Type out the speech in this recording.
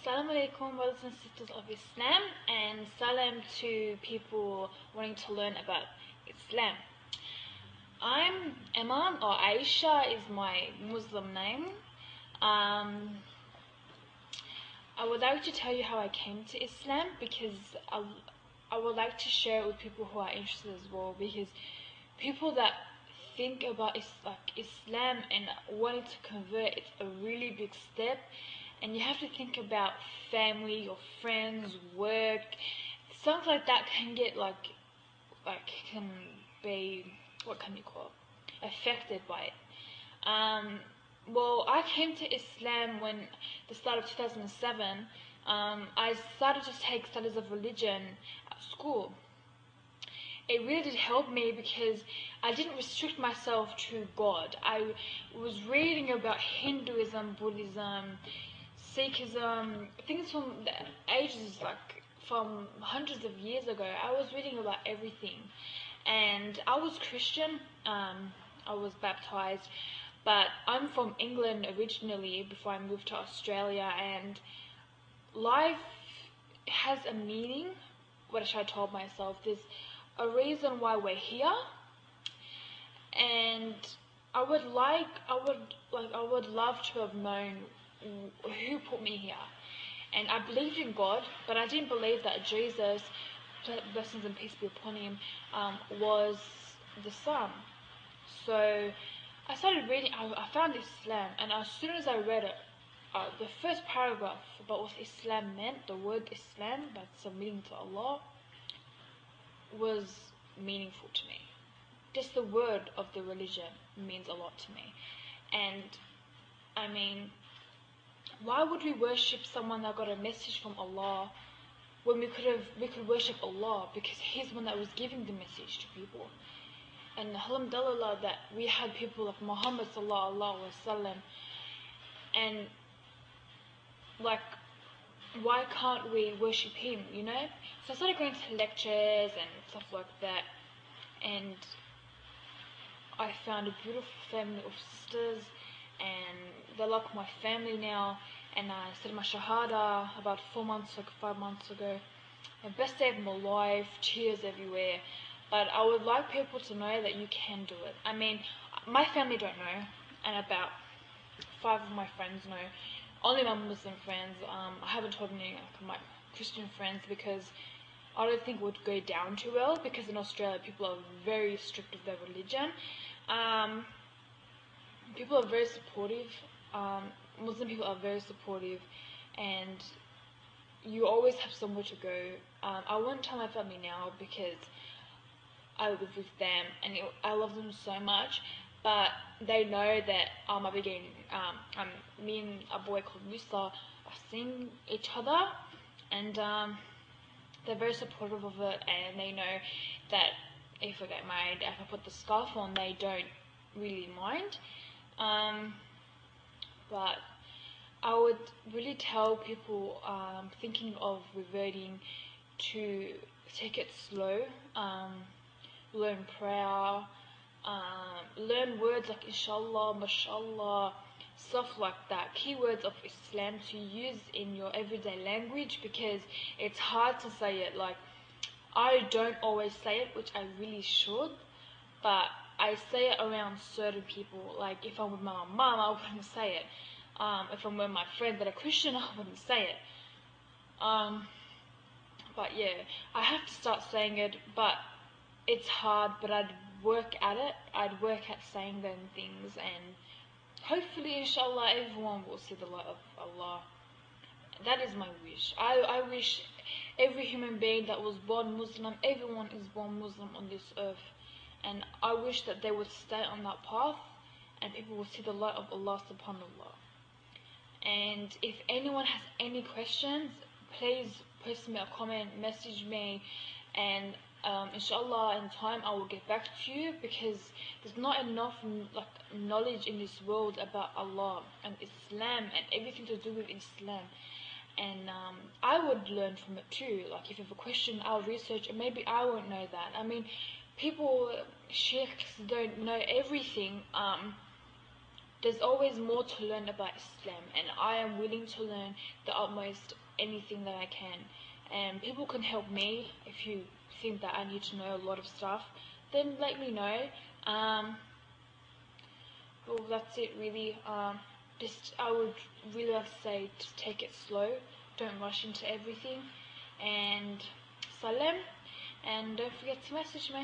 Assalamu alaikum, brothers and sisters of Islam, and salam to people wanting to learn about Islam. I'm Emma, or Aisha is my Muslim name. I would like to tell you how I came to Islam because I would like to share it with people who are interested as well, because people that think about Islam and wanting to convert, it's a really big step. And you have to think about family, your friends, work. Something like that can get can be, what can you call it, affected by it. Well, I came to Islam when the start of 2007. I started to take studies of religion at school. It really did help me because I didn't restrict myself to God. I was reading about Hinduism, Buddhism, Sikhism, things from the ages, from hundreds of years ago. I was reading about everything, and I was Christian. I was baptized, but I'm from England originally before I moved to Australia, and life has a meaning, which I told myself. There's a reason why we're here, and I would love to have known who put me here. And I believed in God, but I didn't believe that Jesus, blessings and peace be upon him, was the Son. So I started reading. I found Islam, and as soon as I read it, the first paragraph about what Islam meant, the word Islam, that's submitting to Allah, was meaningful to me. Just the word of the religion means a lot to me. And I mean, why would we worship someone that got a message from Allah when we could worship Allah, because He's the one that was giving the message to people? And alhamdulillah that we had people like Muhammad sallallahu alaihi wasallam, and why can't we worship him, you know? So I started going to lectures and stuff like that, and I found a beautiful family of sisters, and they're like my family now. And I said my shahada about 5 months ago. The best day of my life, tears everywhere. But I would like people to know that you can do it. I mean, my family don't know, and about 5 of my friends know. Only my Muslim friends. I haven't told any of my Christian friends because I don't think it would go down too well, because in Australia people are very strict with their religion. People are very supportive. Muslim people are very supportive, and you always have somewhere to go. I won't tell my family now because I live with them and I love them so much, but they know that me and a boy called Musa have seen each other, and they're very supportive of it, and they know that if I get married, if I put the scarf on, they don't really mind. But I would really tell people thinking of reverting to take it slow, learn prayer, learn words like inshallah, mashallah, stuff like that, keywords of Islam to use in your everyday language, because it's hard to say it. I don't always say it, which I really should, but I say it around certain people. Like if I'm with my mom, I wouldn't say it. If I'm with my friends that are Christian, I wouldn't say it. But yeah, I have to start saying it, but it's hard, but I'd work at it. I'd work at saying them things, and hopefully, inshallah, everyone will see the light of Allah. That is my wish. I wish every human being that was born Muslim, everyone is born Muslim on this earth, and I wish that they would stay on that path and people will see the light of Allah subhanallah. And if anyone has any questions, please post me a comment, message me, and inshallah in time I will get back to you, because there's not enough knowledge in this world about Allah and Islam and everything to do with Islam. And I would learn from it too. If you have a question, I'll research, and maybe I won't know that. I mean, people, sheikhs don't know everything. there's always more to learn about Islam, and I am willing to learn the utmost anything that I can. And people can help me. If you think that I need to know a lot of stuff, then let me know. Well, that's it really. Just I would really like to say, just take it slow, don't rush into everything, and salam, and don't forget to message me.